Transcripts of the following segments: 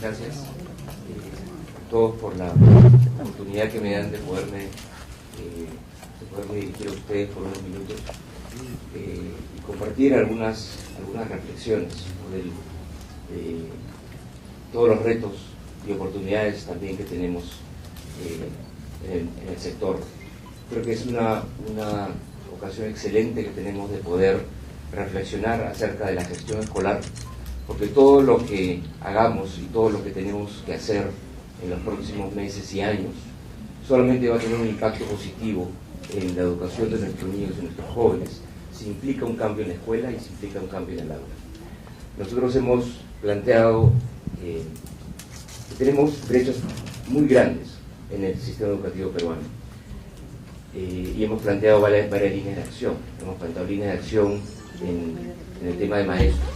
gracias a todos por la oportunidad que me dan de poderme dirigir a ustedes por unos minutos y compartir algunas reflexiones de todos los retos y oportunidades también que tenemos en el sector. Creo que es una ocasión excelente que tenemos de poder reflexionar acerca de la gestión escolar, porque todo lo que hagamos y todo lo que tenemos que hacer en los próximos meses y años solamente va a tener un impacto positivo en la educación de nuestros niños y nuestros jóvenes, si implica un cambio en la escuela y si implica un cambio en el aula. Nosotros hemos planteado que tenemos brechas muy grandes en el sistema educativo peruano y hemos planteado varias líneas de acción. Hemos planteado líneas de acción en el tema de maestros,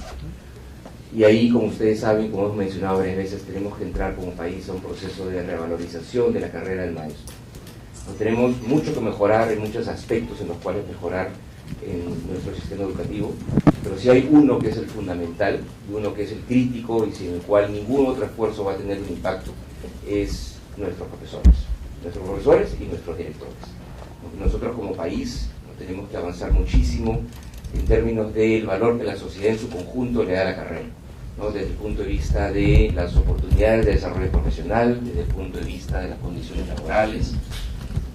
y ahí, como ustedes saben, como hemos mencionado varias veces, tenemos que entrar como país a un proceso de revalorización de la carrera del maestro. Tenemos mucho que mejorar en muchos aspectos en los cuales mejorar en nuestro sistema educativo, pero si hay uno que es el fundamental y uno que es el crítico y sin el cual ningún otro esfuerzo va a tener un impacto, es nuestros profesores y nuestros directores. Nosotros como país tenemos que avanzar muchísimo en términos del valor que la sociedad en su conjunto le da a la carrera, ¿no? Desde el punto de vista de las oportunidades de desarrollo profesional, desde el punto de vista de las condiciones laborales,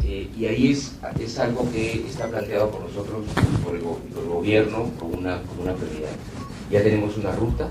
y ahí es algo que está planteado por nosotros, por el gobierno, como una prioridad. Ya tenemos una ruta,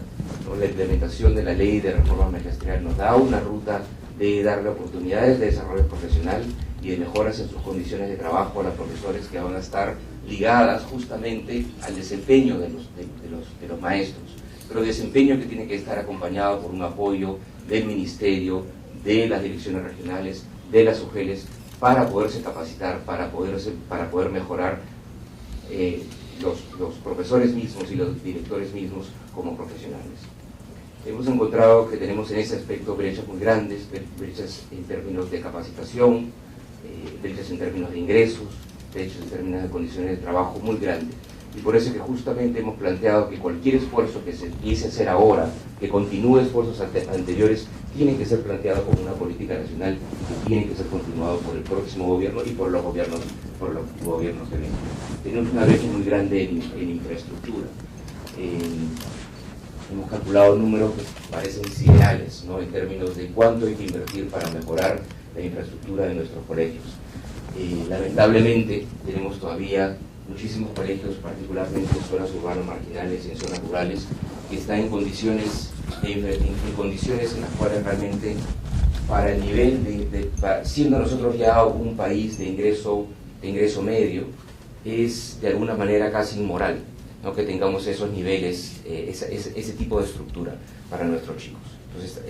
¿no? La implementación de la ley de reforma magisterial nos da una ruta de darle oportunidades de desarrollo profesional y de mejoras en sus condiciones de trabajo a los profesores, que van a estar ligadas justamente al desempeño de los maestros, pero desempeño que tiene que estar acompañado por un apoyo del Ministerio, de las direcciones regionales, de las UGELes, para poderse capacitar, para poder mejorar los profesores mismos y los directores mismos como profesionales. Hemos encontrado que tenemos en ese aspecto brechas muy grandes, brechas en términos de capacitación, brechas en términos de ingresos, brechas en términos de condiciones de trabajo muy grandes. Y por eso es que justamente hemos planteado que cualquier esfuerzo que se empiece a hacer ahora, que continúe esfuerzos anteriores, tiene que ser planteado como una política nacional y tiene que ser continuado por el próximo gobierno y por los gobiernos que vienen. Tenemos una brecha muy grande en infraestructura. Hemos calculado números que parecen siderales, ¿no? En términos de cuánto hay que invertir para mejorar la infraestructura de nuestros colegios. Lamentablemente tenemos todavía muchísimos colegios, particularmente en zonas urbanas marginales y en zonas rurales, que están en condiciones en las cuales realmente, para el nivel siendo nosotros ya un país de ingreso medio, es de alguna manera casi inmoral, ¿no? Que tengamos esos niveles, ese tipo de estructura para nuestros chicos. Entonces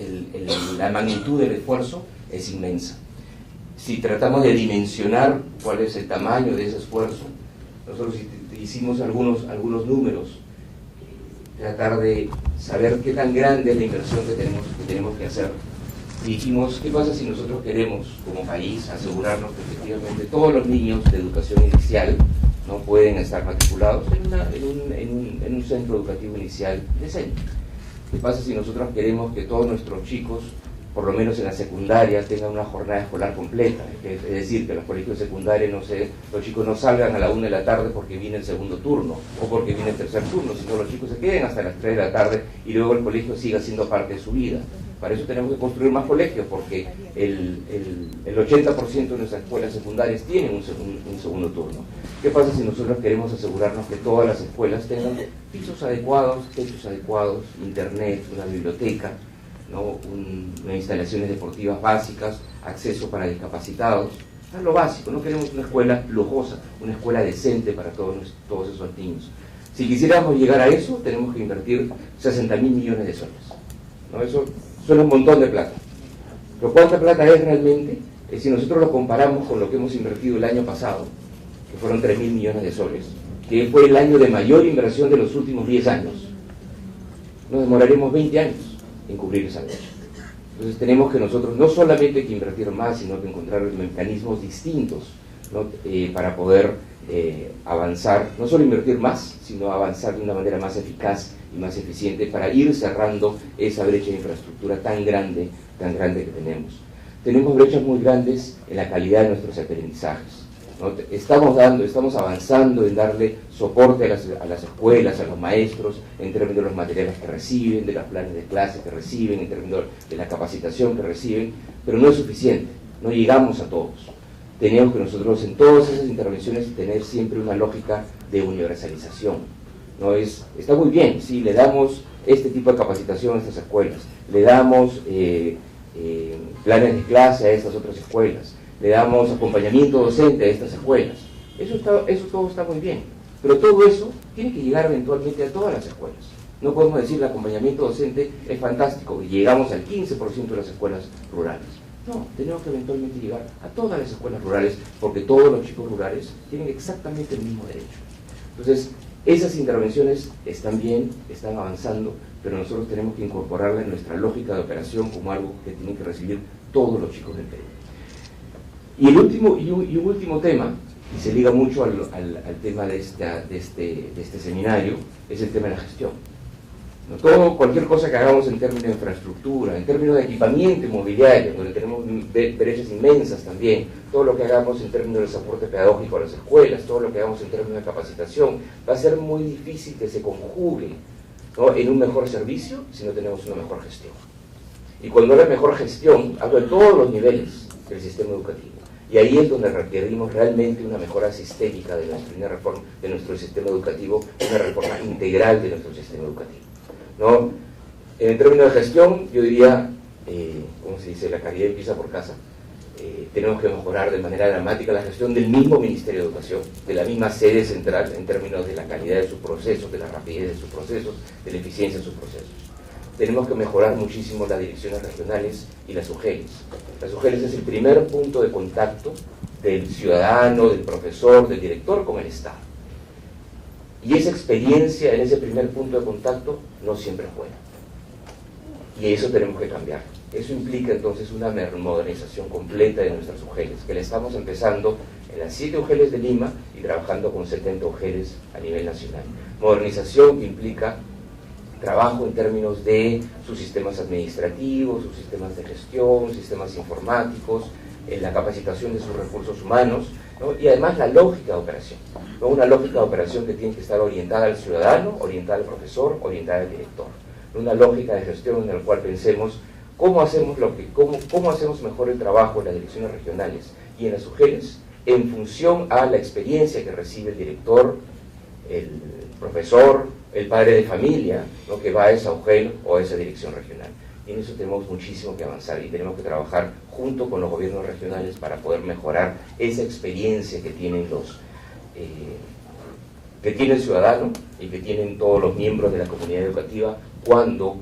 la magnitud del esfuerzo es inmensa. Si tratamos de dimensionar cuál es el tamaño de ese esfuerzo, nosotros hicimos algunos números, tratar de saber qué tan grande es la inversión que tenemos que hacer. Y dijimos, ¿qué pasa si nosotros queremos, como país, asegurarnos que efectivamente todos los niños de educación inicial no pueden estar matriculados en un centro educativo inicial decente? ¿Qué pasa si nosotros queremos que todos nuestros chicos, por lo menos en la secundaria, tengan una jornada escolar completa? Es decir, que los colegios secundarios, los chicos no salgan a la 1 de la tarde porque viene el segundo turno o porque viene el tercer turno, sino los chicos se queden hasta las 3 de la tarde y luego el colegio siga siendo parte de su vida. Para eso tenemos que construir más colegios, porque el 80% de nuestras escuelas secundarias tienen un segundo turno. ¿Qué pasa si nosotros queremos asegurarnos que todas las escuelas tengan pisos adecuados, techos adecuados, internet, una biblioteca, ¿no? Unas instalaciones deportivas básicas, acceso para discapacitados? Es lo básico. No queremos una escuela lujosa, una escuela decente para todos esos niños. Si quisiéramos llegar a eso, tenemos que invertir 60.000 millones de soles, ¿no? Eso suena un montón de plata. Pero ¿cuánta plata es realmente? Si nosotros lo comparamos con lo que hemos invertido el año pasado, que fueron 3.000 millones de soles, que fue el año de mayor inversión de los últimos 10 años, nos demoraremos 20 años en cubrir esa brecha. Entonces tenemos que nosotros no solamente que invertir más, sino que encontrar mecanismos distintos, ¿no? Para poder avanzar, no solo invertir más, sino avanzar de una manera más eficaz y más eficiente para ir cerrando esa brecha de infraestructura tan grande que tenemos. Tenemos brechas muy grandes en la calidad de nuestros aprendizajes, ¿no? Estamos avanzando en darle soporte a las escuelas, a los maestros, en términos de los materiales que reciben, de los planes de clase que reciben, en términos de la capacitación que reciben, pero no es suficiente, no llegamos a todos. Tenemos que nosotros en todas esas intervenciones tener siempre una lógica de universalización. ¿No? Está muy bien, sí, le damos este tipo de capacitación a estas escuelas, le damos planes de clase a estas otras escuelas, le damos acompañamiento docente a estas escuelas. Eso todo está muy bien, pero todo eso tiene que llegar eventualmente a todas las escuelas. No podemos decir el acompañamiento docente es fantástico y llegamos al 15% de las escuelas rurales. No, tenemos que eventualmente llegar a todas las escuelas rurales, porque todos los chicos rurales tienen exactamente el mismo derecho. Entonces, esas intervenciones están bien, están avanzando, pero nosotros tenemos que incorporarla en nuestra lógica de operación como algo que tienen que recibir todos los chicos del Perú. Y un último tema, y se liga mucho al tema de este seminario, es el tema de la gestión. ¿No? Cualquier cosa que hagamos en términos de infraestructura, en términos de equipamiento inmobiliario, donde tenemos brechas inmensas también, todo lo que hagamos en términos de soporte pedagógico a las escuelas, todo lo que hagamos en términos de capacitación, va a ser muy difícil que se conjugue, ¿no?, en un mejor servicio si no tenemos una mejor gestión. Y cuando hablo de mejor gestión, hablo de todos los niveles del sistema educativo. Y ahí es donde requerimos realmente una mejora sistémica de nuestro sistema educativo, una reforma integral de nuestro sistema educativo, ¿no? En términos de gestión, yo diría, ¿cómo se dice? La calidad empieza por casa. Tenemos que mejorar de manera dramática la gestión del mismo Ministerio de Educación, de la misma sede central, en términos de la calidad de sus procesos, de la rapidez de sus procesos, de la eficiencia de sus procesos. Tenemos que mejorar muchísimo las direcciones regionales y las UGELs. Las UGELs es el primer punto de contacto del ciudadano, del profesor, del director con el Estado. Y esa experiencia en ese primer punto de contacto no siempre es buena. Y eso tenemos que cambiar. Eso implica entonces una modernización completa de nuestras UGELs, que la estamos empezando en las 7 UGELs de Lima y trabajando con 70 UGELs a nivel nacional. Modernización que implica trabajo en términos de sus sistemas administrativos, sus sistemas de gestión, sistemas informáticos, en la capacitación de sus recursos humanos, ¿no? Y además la lógica de operación, ¿no? Una lógica de operación que tiene que estar orientada al ciudadano, orientada al profesor, orientada al director. Una lógica de gestión en la cual pensemos cómo hacemos mejor el trabajo en las direcciones regionales y en las UGELs en función a la experiencia que recibe el director, el profesor, el padre de familia, ¿no?, que va a esa UGEL o a esa dirección regional. Y en eso tenemos muchísimo que avanzar y tenemos que trabajar junto con los gobiernos regionales para poder mejorar esa experiencia que tienen que tiene el ciudadano y que tienen todos los miembros de la comunidad educativa cuando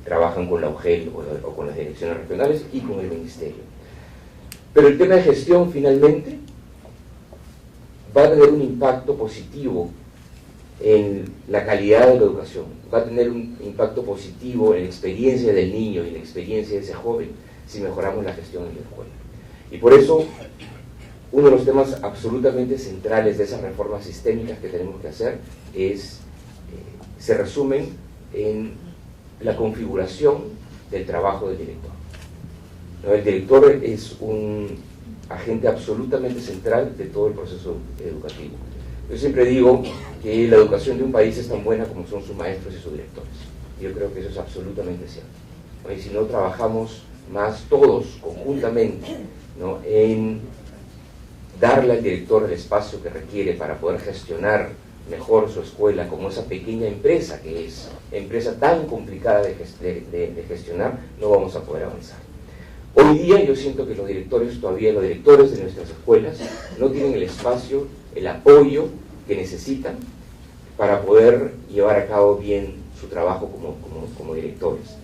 trabajan con la UGEL o con las direcciones regionales y con el ministerio. Pero el tema de gestión finalmente va a tener un impacto positivo en la calidad de la educación, va a tener un impacto positivo en la experiencia del niño y la experiencia de ese joven si mejoramos la gestión en la escuela. Y por eso uno de los temas absolutamente centrales de esas reformas sistémicas que tenemos que hacer se resumen en la configuración del trabajo del director. ¿No? El director es un agente absolutamente central de todo el proceso educativo. Yo siempre digo que la educación de un país es tan buena como son sus maestros y sus directores. Yo creo que eso es absolutamente cierto, ¿no? Y si no trabajamos más todos conjuntamente, ¿no?, en darle al director el espacio que requiere para poder gestionar mejor su escuela como esa pequeña empresa que es, empresa tan complicada de gestionar, no vamos a poder avanzar. Hoy día yo siento que los directores de nuestras escuelas no tienen el espacio, el apoyo que necesitan para poder llevar a cabo bien su trabajo como directores.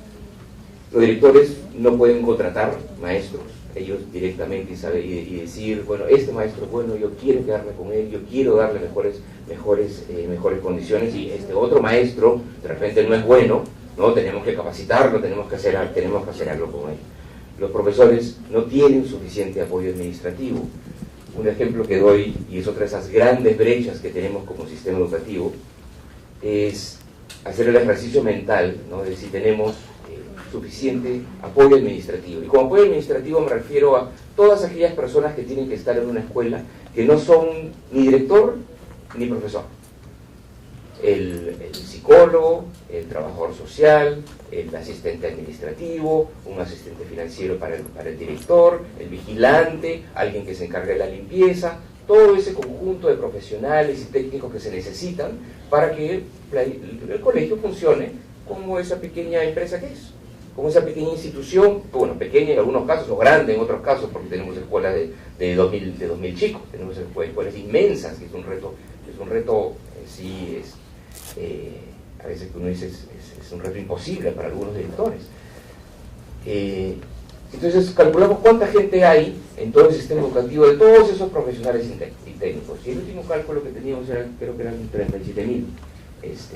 Los directores no pueden contratar maestros, ellos directamente y decir, bueno, este maestro es bueno, yo quiero quedarme con él, yo quiero darle mejores condiciones, y este otro maestro de repente no es bueno, ¿no? Tenemos que capacitarlo, tenemos que hacer algo con él. Los profesores no tienen suficiente apoyo administrativo. Un ejemplo que doy, y es otra de esas grandes brechas que tenemos como sistema educativo, es hacer el ejercicio mental, ¿no?, de si tenemos suficiente apoyo administrativo. Y como apoyo administrativo me refiero a todas aquellas personas que tienen que estar en una escuela que no son ni director ni profesor. El psicólogo, el trabajador social, el asistente administrativo, un asistente financiero para el director, el vigilante, alguien que se encargue de la limpieza, todo ese conjunto de profesionales y técnicos que se necesitan para que el colegio funcione como esa pequeña empresa que es, como esa pequeña institución, bueno, pequeña en algunos casos o grande en otros casos, porque tenemos escuelas de 2000 chicos, tenemos escuelas inmensas, que es un reto en sí, a veces uno dice es un reto imposible para algunos directores. Entonces calculamos cuánta gente hay en todo el sistema educativo de todos esos profesionales y técnicos. Y el último cálculo que teníamos creo que eran 37.000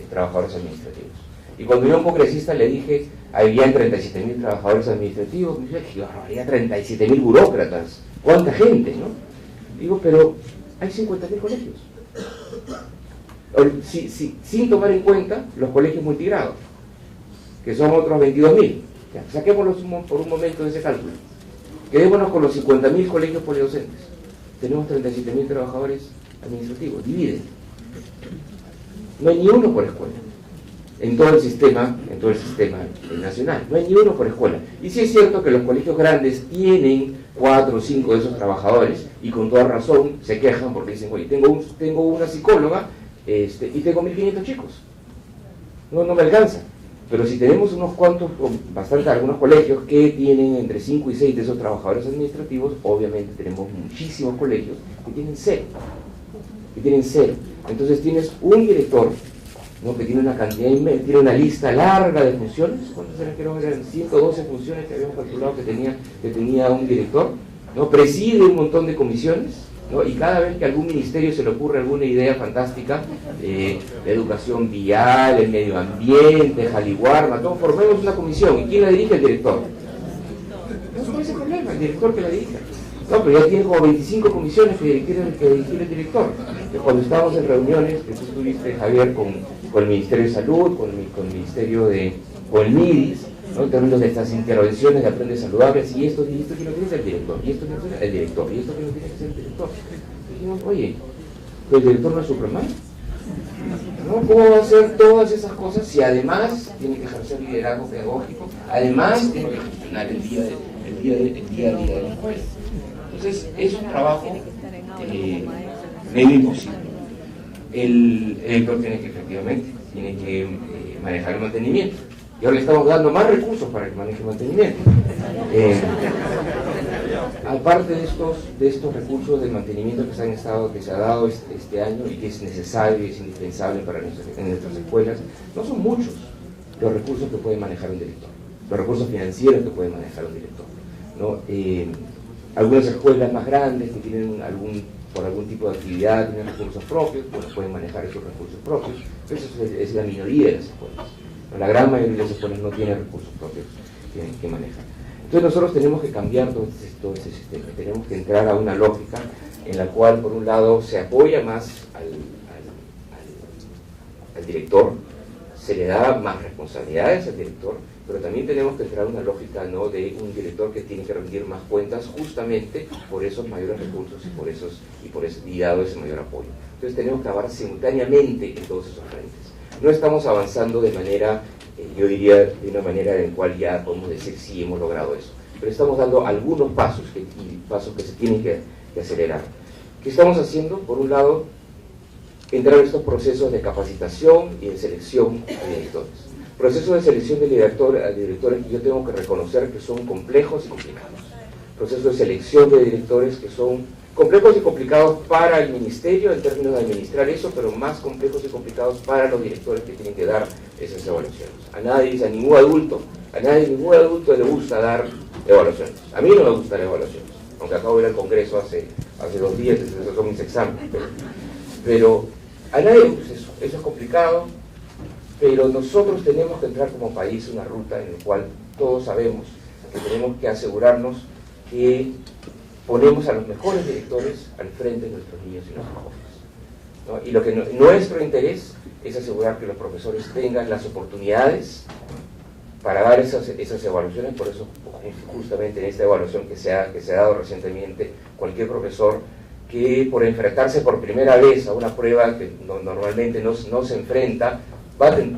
trabajadores administrativos. Y cuando yo a un congresista le dije, habían 37.000 trabajadores administrativos, me dice, qué barbaridad, 37.000 burócratas, ¿cuánta gente, no? Digo, pero hay 50.000 colegios. Sin tomar en cuenta los colegios multigrados, que son otros 22.000. Saquémoslos por un momento de ese cálculo. Quedémonos con los 50.000 colegios polidocentes. Tenemos 37.000 trabajadores administrativos. Dividen. No hay ni uno por escuela. En todo el sistema nacional. No hay ni uno por escuela. Y sí es cierto que los colegios grandes tienen 4 o 5 de esos trabajadores y con toda razón se quejan porque dicen, oye, tengo una psicóloga y tengo 1.500 chicos. No me alcanza. Pero si tenemos unos cuantos, algunos colegios que tienen entre 5 y 6 de esos trabajadores administrativos, obviamente tenemos muchísimos colegios que tienen cero. Entonces tienes un director, ¿no?, que tiene una cantidad tiene una lista larga de funciones. ¿Cuántas eran? Creo que eran 112 funciones que habíamos calculado que tenía un director, ¿no? Preside un montón de comisiones, ¿no? Y cada vez que a algún ministerio se le ocurre alguna idea fantástica, la educación vial, el medio ambiente, Jaliguarma, todos formemos una comisión. ¿Y quién la dirige? El director. No es ese problema, el director que la dirige. No, pero ya tiene como 25 comisiones que dirigir el director. Cuando estábamos en reuniones, que tú estuviste, Javier, con el Ministerio de Salud, con el Ministerio con el MIDIS, ¿no?, en términos de estas intervenciones de Aprende Saludables, y esto que no tiene que ser el director, y esto que no tiene que ser el director, y esto que no tiene que ser el director. Y dijimos, oye, ¿el director no es Superman? ¿No? ¿Cómo va a hacer todas esas cosas si además tiene que ejercer liderazgo pedagógico, además tiene que gestionar el día a día de la escuela? Entonces, es un trabajo medio imposible. El director tiene que manejar el mantenimiento. Y ahora le estamos dando más recursos para que maneje el mantenimiento. Aparte de estos recursos de mantenimiento que se ha dado este año y que es necesario y es indispensable en nuestras escuelas, no son muchos los recursos que puede manejar un director, los recursos financieros que puede manejar un director, ¿no? Algunas escuelas más grandes que tienen por algún tipo de actividad tienen recursos propios, bueno, pueden manejar esos recursos propios, pero eso es la minoría de las escuelas. La gran mayoría de las escuelas no tienen recursos propios que manejar. Entonces nosotros tenemos que cambiar todo ese sistema, tenemos que entrar a una lógica en la cual, por un lado, se apoya más al director, se le da más responsabilidades al director, pero también tenemos que entrar a una lógica, ¿no?, de un director que tiene que rendir más cuentas justamente por esos mayores recursos y dado ese mayor apoyo. Entonces tenemos que avanzar simultáneamente en todos esos frentes. No estamos avanzando de manera, yo diría, de una manera en la cual ya podemos decir sí hemos logrado eso, pero estamos dando algunos pasos que se tienen que acelerar. ¿Qué estamos haciendo? Por un lado, entrar en estos procesos de capacitación y de selección de directores. Procesos de selección de directores que yo tengo que reconocer que son complejos y complicados. Procesos de selección de directores que son complejos y complicados para el ministerio en términos de administrar eso, pero más complejos y complicados para los directores que tienen que dar esas evaluaciones. A ningún adulto le gusta dar evaluaciones. A mí no me gustan las evaluaciones, aunque acabo de ir al Congreso hace 2 días, esos son mis exámenes. Pero a nadie le gusta eso, eso es complicado, pero nosotros tenemos que entrar como país una ruta en la cual todos sabemos que tenemos que asegurarnos que ponemos a los mejores directores al frente de nuestros niños y nuestros jóvenes. ¿no? Y nuestro interés es asegurar que los profesores tengan las oportunidades para dar esas evaluaciones. Por eso, justamente en esta evaluación que se ha dado recientemente, cualquier profesor que por enfrentarse por primera vez a una prueba que normalmente no se enfrenta,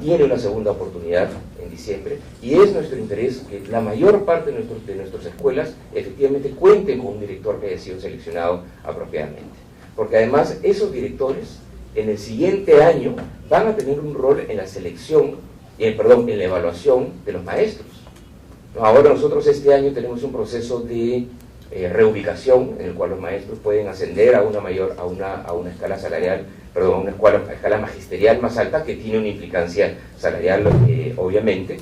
tiene una segunda oportunidad en diciembre, y es nuestro interés que la mayor parte de nuestras escuelas efectivamente cuenten con un director que haya sido seleccionado apropiadamente. Porque además esos directores en el siguiente año van a tener un rol en la selección, en la evaluación de los maestros. Ahora nosotros este año tenemos un proceso de reubicación en el cual los maestros pueden ascender a una escala salarial, a una escala magisterial más alta, que tiene una implicancia salarial, obviamente,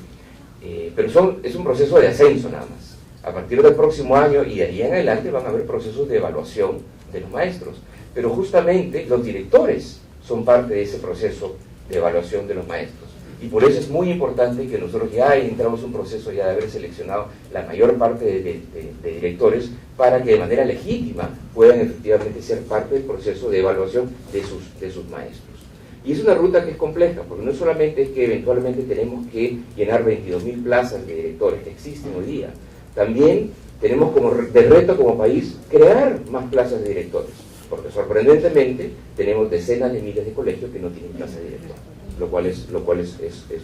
pero es un proceso de ascenso nada más. A partir del próximo año y de ahí en adelante van a haber procesos de evaluación de los maestros, pero justamente los directores son parte de ese proceso de evaluación de los maestros. Y por eso es muy importante que nosotros ya entramos en un proceso ya de haber seleccionado la mayor parte de directores para que de manera legítima puedan efectivamente ser parte del proceso de evaluación de sus maestros. Y es una ruta que es compleja, porque no solamente es que eventualmente tenemos que llenar 22.000 plazas de directores que existen hoy día, también tenemos de reto como país crear más plazas de directores, porque sorprendentemente tenemos decenas de miles de colegios que no tienen plaza de director, lo cual es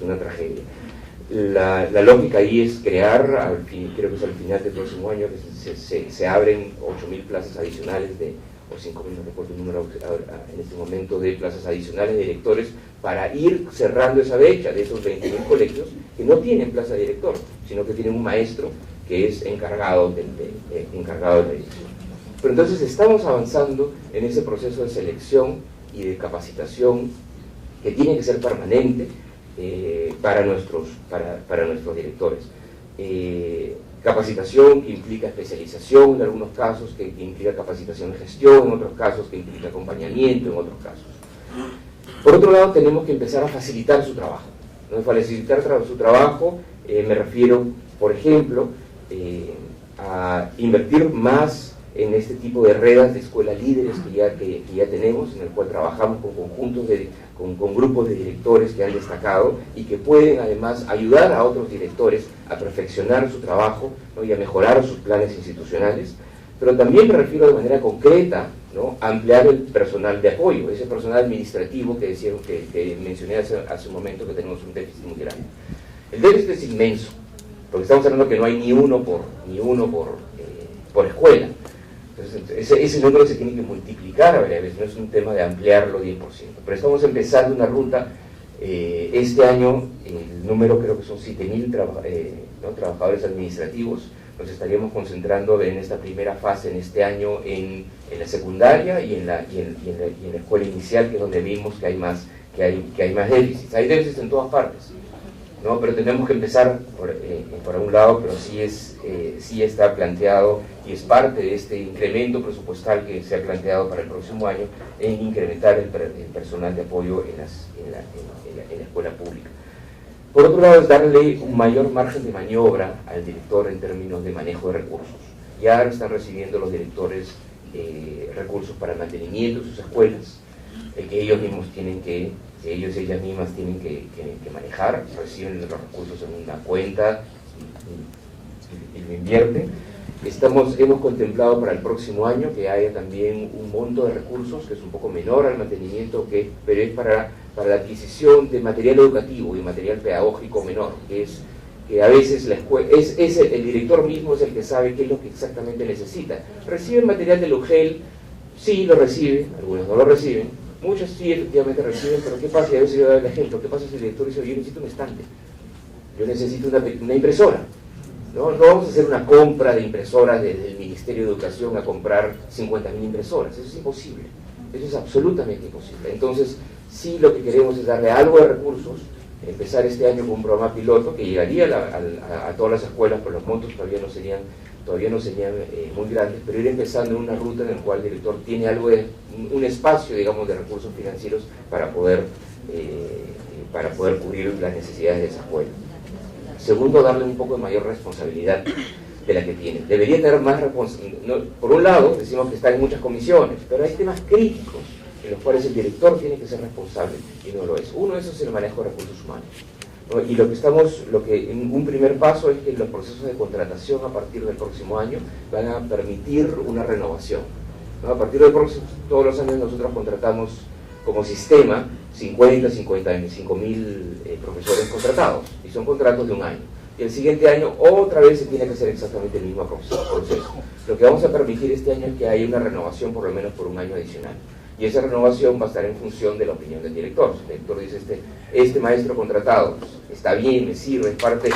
una tragedia. La lógica ahí es crear, creo que es al final del próximo año, que se abren 8.000 plazas adicionales o 5.000, no recuerdo el número en este momento, de plazas adicionales de directores, para ir cerrando esa brecha de esos 20.000 colegios que no tienen plaza de director, sino que tienen un maestro que es encargado de la dirección. Pero entonces estamos avanzando en ese proceso de selección y de capacitación que tiene que ser permanente para nuestros directores. Capacitación que implica especialización en algunos casos, que implica capacitación en gestión en otros casos, que implica acompañamiento en otros casos. Por otro lado, tenemos que empezar a facilitar su trabajo. ¿No? Facilitar su trabajo, me refiero, por ejemplo, a invertir más en este tipo de redes de escuelas líderes que ya tenemos, en el cual trabajamos con conjuntos con grupos de directores que han destacado y que pueden además ayudar a otros directores a perfeccionar su trabajo, ¿no? Y a mejorar sus planes institucionales. Pero también me refiero de manera concreta, ¿no?, a ampliar el personal de apoyo, ese personal administrativo que mencioné hace un momento, que tenemos un déficit muy grande. El déficit es inmenso, porque estamos hablando que no hay ni uno por escuela. Entonces, ese número se tiene que multiplicar a veces, no es un tema de ampliarlo 10%, pero estamos empezando una ruta. Este año el número creo que son 7.000 trabajadores administrativos. Nos estaríamos concentrando en esta primera fase en este año en la secundaria y en la escuela inicial, que es donde vimos que hay más déficits. Hay déficits en todas partes, ¿no? Pero tenemos que empezar por un lado, pero sí está planteado y es parte de este incremento presupuestal que se ha planteado para el próximo año, en incrementar el personal de apoyo en la escuela pública. Por otro lado, es darle un mayor margen de maniobra al director en términos de manejo de recursos. Ya están recibiendo los directores recursos para el mantenimiento de sus escuelas, que ellas mismas tienen que manejar, reciben los recursos en una cuenta y lo invierten. Hemos contemplado para el próximo año que haya también un monto de recursos que es un poco menor al mantenimiento, pero es para la adquisición de material educativo y material pedagógico menor, que a veces el director mismo es el que sabe qué es lo que exactamente necesita. Reciben material del UGEL, sí lo reciben, algunos no lo reciben, muchos sí efectivamente reciben, pero ¿qué pasa? Y a veces yo doy el ejemplo, ¿qué pasa si el director dice, yo necesito un estante, yo necesito una impresora? No vamos a hacer una compra de impresoras desde el Ministerio de Educación a comprar 50.000 impresoras, eso es imposible, eso es absolutamente imposible. Entonces, sí, lo que queremos es darle algo de recursos, empezar este año con un programa piloto que llegaría a todas las escuelas, pero los montos todavía no serían muy grandes, pero ir empezando en una ruta en la cual el director tiene un espacio, digamos, de recursos financieros para poder cubrir las necesidades de esa escuela. Segundo, darle un poco de mayor responsabilidad de la que tiene. Debería tener más responsabilidad. Por un lado, decimos que está en muchas comisiones, pero hay temas críticos en los cuales el director tiene que ser responsable y no lo es. Uno de esos es el manejo de recursos humanos, ¿no? Y en un primer paso es que los procesos de contratación a partir del próximo año van a permitir una renovación, ¿no? A partir del próximo, todos los años nosotros contratamos como sistema 55 mil profesores contratados, y son contratos de un año. Y el siguiente año otra vez se tiene que hacer exactamente el mismo proceso. Lo que vamos a permitir este año es que haya una renovación por lo menos por un año adicional. Y esa renovación va a estar en función de la opinión del director. Si el director dice, este maestro contratado está bien, me sirve, es parte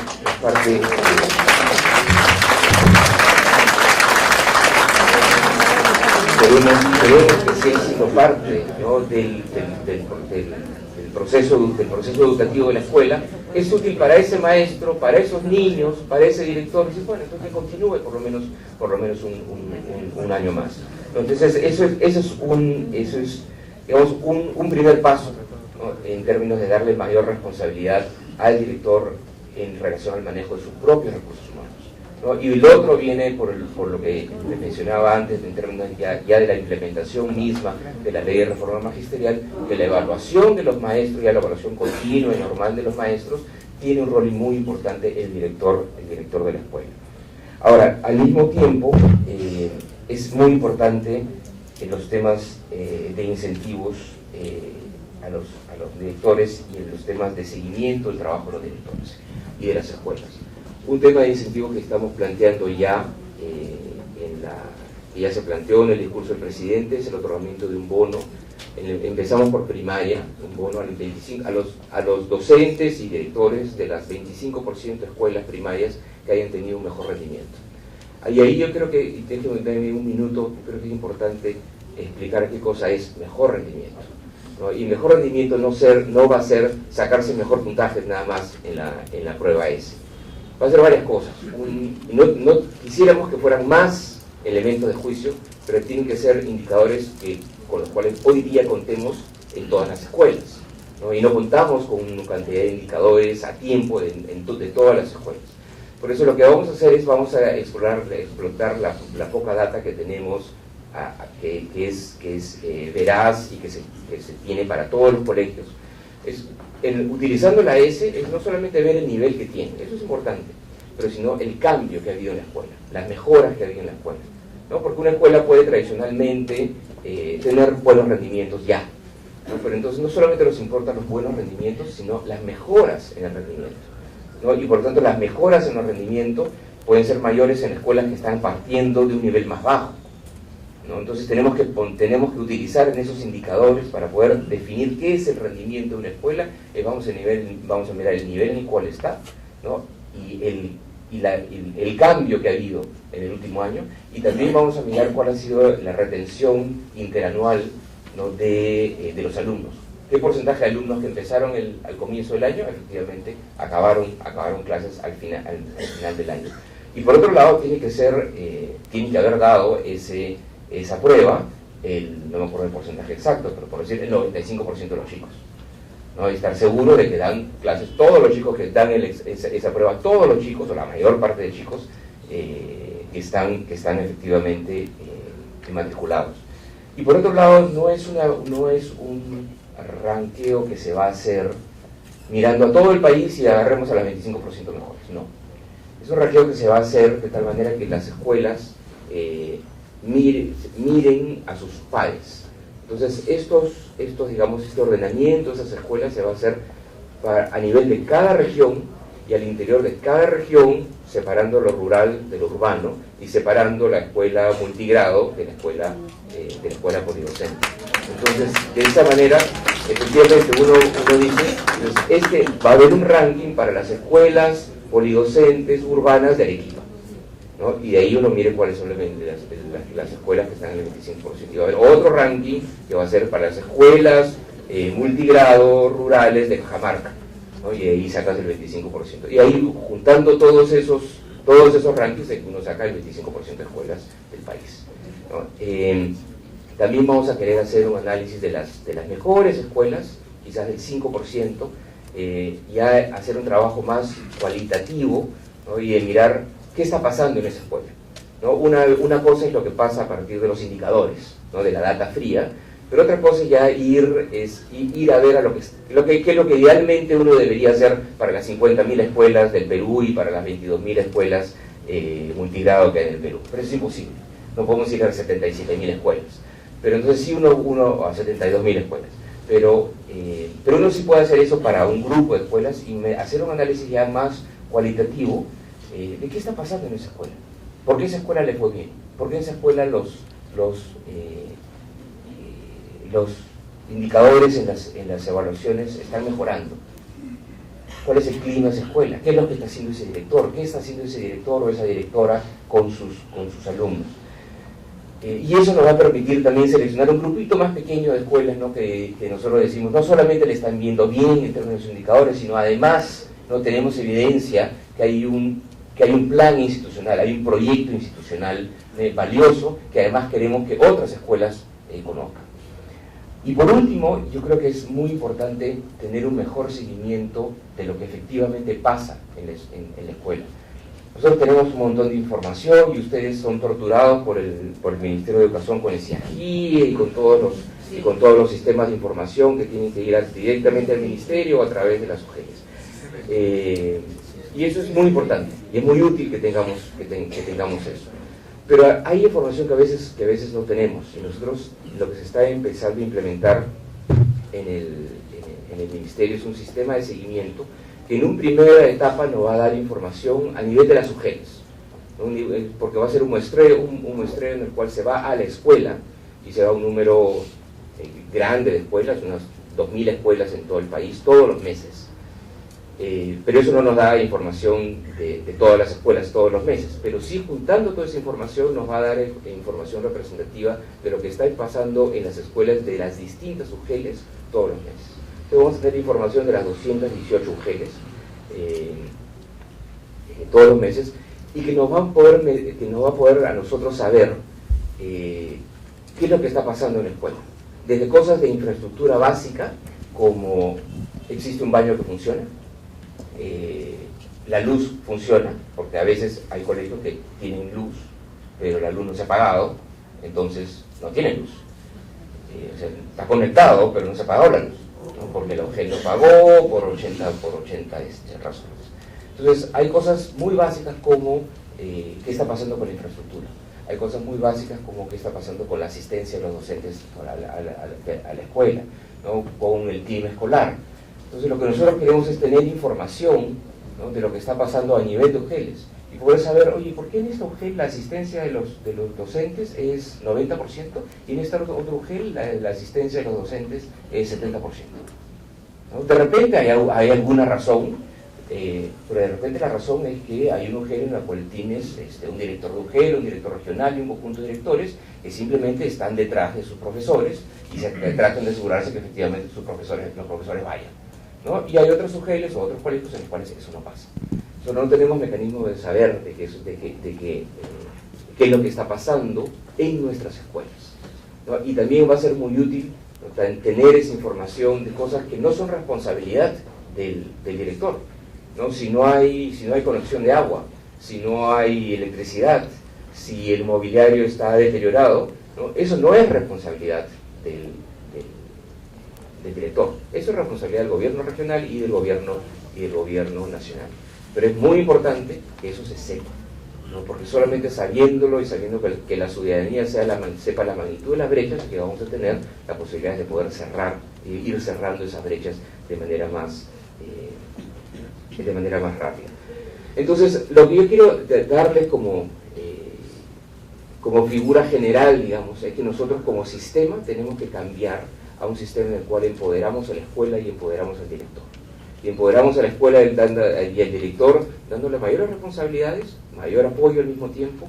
queremos que siga siendo parte, ¿no?, del proceso educativo de la escuela. Es útil para ese maestro, para esos niños, para ese director. Y bueno, entonces que continúe por lo menos un año más. Entonces eso es digamos, un primer paso, ¿no?, en términos de darle mayor responsabilidad al director en relación al manejo de sus propios recursos humanos, ¿no? Y el otro viene por lo que les mencionaba antes, en términos ya de la implementación misma de la ley de reforma magisterial, que la evaluación de los maestros, ya la evaluación continua y normal de los maestros, tiene un rol muy importante el director de la escuela. Ahora, al mismo tiempo, es muy importante en los temas de incentivos a los directores y en los temas de seguimiento del trabajo de los directores y de las escuelas. Un tema de incentivo que estamos planteando ya, que ya se planteó en el discurso del presidente, es el otorgamiento de un bono. Empezamos por primaria, un bono a los docentes y directores de las 25% de escuelas primarias que hayan tenido un mejor rendimiento. Y ahí yo creo que, y déjenme un minuto, creo que es importante explicar qué cosa es mejor rendimiento, ¿no? Y mejor rendimiento no va a ser sacarse mejor puntaje nada más en la prueba S. Va a ser varias cosas. No quisiéramos que fueran más elementos de juicio, pero tienen que ser indicadores con los cuales hoy día contemos en todas las escuelas, ¿no? Y no contamos con una cantidad de indicadores a tiempo de todas las escuelas. Por eso lo que vamos a hacer es explotar la poca data que tenemos, que es veraz y que se tiene para todos los colegios. Utilizando la S es no solamente ver el nivel que tiene, eso es importante, pero sino el cambio que ha habido en la escuela, las mejoras que ha habido en la escuela, ¿no? Porque una escuela puede tradicionalmente tener buenos rendimientos ya, ¿no? Pero entonces no solamente nos importan los buenos rendimientos, sino las mejoras en el rendimiento, ¿no? Y por lo tanto las mejoras en el rendimiento pueden ser mayores en escuelas que están partiendo de un nivel más bajo, ¿no? Entonces tenemos que utilizar en esos indicadores para poder definir qué es el rendimiento de una escuela. Vamos a mirar el nivel en el cual está, ¿no? Y el cambio que ha habido en el último año, y también vamos a mirar cuál ha sido la retención interanual, ¿no?, de los alumnos. ¿Qué porcentaje de alumnos que empezaron al comienzo del año efectivamente acabaron clases al final del año? Y por otro lado tiene que haber dado esa prueba, no me acuerdo el porcentaje exacto, pero por decir el 95% de los chicos, ¿no? Y estar seguro de que dan clases todos los chicos que dan esa prueba, todos los chicos, o la mayor parte de chicos que están efectivamente matriculados. Y por otro lado, no es un ranqueo que se va a hacer mirando a todo el país y agarremos a las 25% mejores, no. Es un ranqueo que se va a hacer de tal manera que las escuelas miren a sus pares. Entonces este ordenamiento de esas escuelas se va a hacer a nivel de cada región, y al interior de cada región separando lo rural de lo urbano y separando la escuela multigrado de la escuela polidocente. Entonces, de esa manera, efectivamente uno dice, pues, va a haber un ranking para las escuelas polidocentes urbanas de Arequipa, ¿no? Y de ahí uno mire cuáles son las escuelas que están en el 25%. Y va a haber otro ranking que va a ser para las escuelas multigrado rurales de Cajamarca, ¿no? Y de ahí sacas el 25%. Y ahí, juntando todos esos rankings, uno saca el 25% de escuelas del país, ¿no? También vamos a querer hacer un análisis de las mejores escuelas, quizás del 5%, ya hacer un trabajo más cualitativo, ¿no? Y de mirar qué está pasando en esa escuela, ¿no? Una cosa es lo que pasa a partir de los indicadores, ¿no?, de la data fría, Pero otra cosa es ya ir a ver a qué es lo que idealmente uno debería hacer para las 50.000 escuelas del Perú y para las 22.000 escuelas multigrado que hay en el Perú. Pero es imposible. No podemos ir a 77.000 escuelas. Pero entonces sí uno a 72.000 escuelas. Pero uno sí puede hacer eso para un grupo de escuelas y hacer un análisis ya más cualitativo de qué está pasando en esa escuela. ¿Por qué esa escuela le fue bien? ¿Por qué en esa escuela los indicadores en las evaluaciones están mejorando? ¿Cuál es el clima de esa escuela? ¿Qué es lo que está haciendo ese director? ¿Qué está haciendo ese director o esa directora con sus alumnos? Y eso nos va a permitir también seleccionar un grupito más pequeño de escuelas, ¿no? que nosotros decimos, no solamente le están viendo bien en términos de indicadores, sino además no tenemos evidencia que hay un plan institucional, hay un proyecto institucional valioso que además queremos que otras escuelas conozcan. Y por último, yo creo que es muy importante tener un mejor seguimiento de lo que efectivamente pasa en la escuela. Nosotros tenemos un montón de información y ustedes son torturados por el Ministerio de Educación con el CIAGIE y con todos los sistemas de información que tienen que ir directamente al Ministerio o a través de las UGELs. Y eso es muy importante y es muy útil que tengamos eso. Pero hay información que a veces no tenemos, y nosotros lo que se está empezando a implementar en el Ministerio es un sistema de seguimiento que en una primera etapa nos va a dar información a nivel de las UGELs, porque va a ser un muestreo en el cual se va a la escuela y se va a un número grande de escuelas, unas 2.000 escuelas en todo el país, todos los meses. Pero eso no nos da información de todas las escuelas todos los meses, pero sí juntando toda esa información nos va a dar información representativa de lo que está pasando en las escuelas de las distintas UGELs todos los meses. Entonces vamos a tener información de las 218 UGELs todos los meses y que nos va a poder a nosotros saber qué es lo que está pasando en la escuela. Desde cosas de infraestructura básica, como existe un baño que funciona, la luz funciona, porque a veces hay colegios que tienen luz, pero la luz no se ha apagado, entonces no tienen luz. O sea, está conectado, pero no se ha apagado la luz, ¿no? Porque la UGEL no pagó por 80 razones. Entonces hay cosas muy básicas como qué está pasando con la infraestructura. Hay cosas muy básicas como qué está pasando con la asistencia de los docentes a la escuela, ¿no? Con el clima escolar. Entonces lo que nosotros queremos es tener información, ¿no? de lo que está pasando a nivel de UGELs y poder saber, oye, ¿por qué en esta UGEL la asistencia de los docentes es 90% y en esta otra UGEL la asistencia de los docentes es 70%? ¿No? De repente hay alguna razón, pero de repente la razón es que hay un UGEL en la cual tienes un director de UGEL, un director regional y un conjunto de directores que simplemente están detrás de sus profesores y se tratan de asegurarse que efectivamente los profesores vayan, ¿no? Y hay otros UGELs o otros colegios en los cuales eso no pasa. Entonces no tenemos mecanismo de saber qué es lo que está pasando en nuestras escuelas, ¿no? Y también va a ser muy útil, ¿no? tener esa información de cosas que no son responsabilidad del director, ¿no? Si no hay conexión de agua, si no hay electricidad, si el mobiliario está deteriorado, ¿no? Eso no es responsabilidad del director, eso es responsabilidad del gobierno regional y del gobierno nacional. Pero es muy importante que eso se sepa, ¿no? Porque solamente sabiéndolo y sabiendo que la ciudadanía sepa la magnitud de las brechas, que vamos a tener la posibilidad de poder ir cerrando esas brechas de manera más rápida. Entonces, lo que yo quiero darles como figura general, digamos, es que nosotros como sistema tenemos que cambiar a un sistema en el cual empoderamos a la escuela y empoderamos al director. Y empoderamos a la escuela y al director dándole mayores responsabilidades, mayor apoyo al mismo tiempo,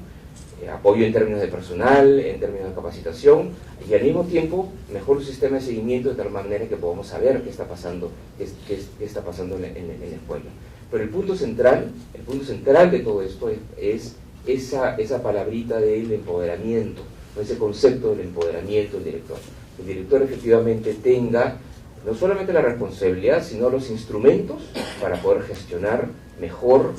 apoyo en términos de personal, en términos de capacitación, y al mismo tiempo mejor un sistema de seguimiento de tal manera que podamos saber qué está pasando en la escuela. Pero el punto central de todo esto es esa palabrita del empoderamiento, ese concepto del empoderamiento del director. El director efectivamente tenga no solamente la responsabilidad, sino los instrumentos para poder gestionar mejor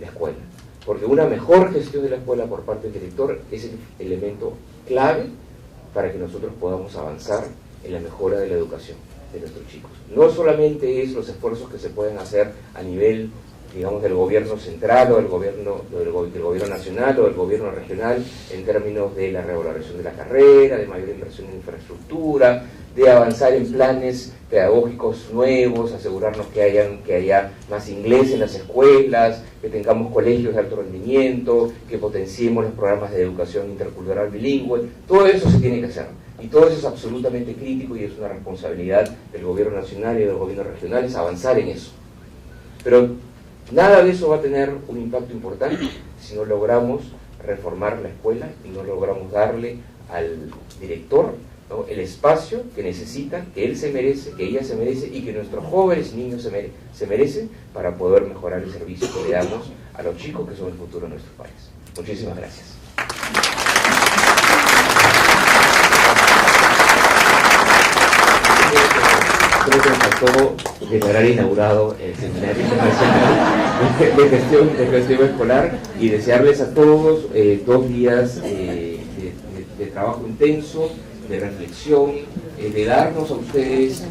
la escuela. Porque una mejor gestión de la escuela por parte del director es el elemento clave para que nosotros podamos avanzar en la mejora de la educación de nuestros chicos. No solamente es los esfuerzos que se pueden hacer a nivel, digamos, del gobierno central o del gobierno nacional o del gobierno regional en términos de la revaloración de la carrera, de mayor inversión en infraestructura, de avanzar en planes pedagógicos nuevos, asegurarnos que haya más inglés en las escuelas, que tengamos colegios de alto rendimiento, que potenciemos los programas de educación intercultural bilingüe. Todo eso se tiene que hacer, y todo eso es absolutamente crítico y es una responsabilidad del gobierno nacional y del gobierno regional, es avanzar en eso. Pero nada de eso va a tener un impacto importante si no logramos reformar la escuela y no logramos darle al director, ¿no?, el espacio que necesita, que él se merece, que ella se merece y que nuestros jóvenes y niños se merecen para poder mejorar el servicio que le damos a los chicos que son el futuro de nuestro país. Muchísimas gracias. Creo que me faltó declarar inaugurado el Seminario Internacional de Gestión Escolar y desearles a todos 2 días de trabajo intenso, de reflexión, de darnos a ustedes,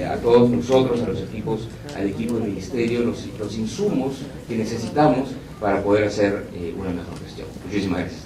a todos nosotros, a los equipos, al equipo del Ministerio, los insumos que necesitamos para poder hacer una mejor gestión. Muchísimas gracias.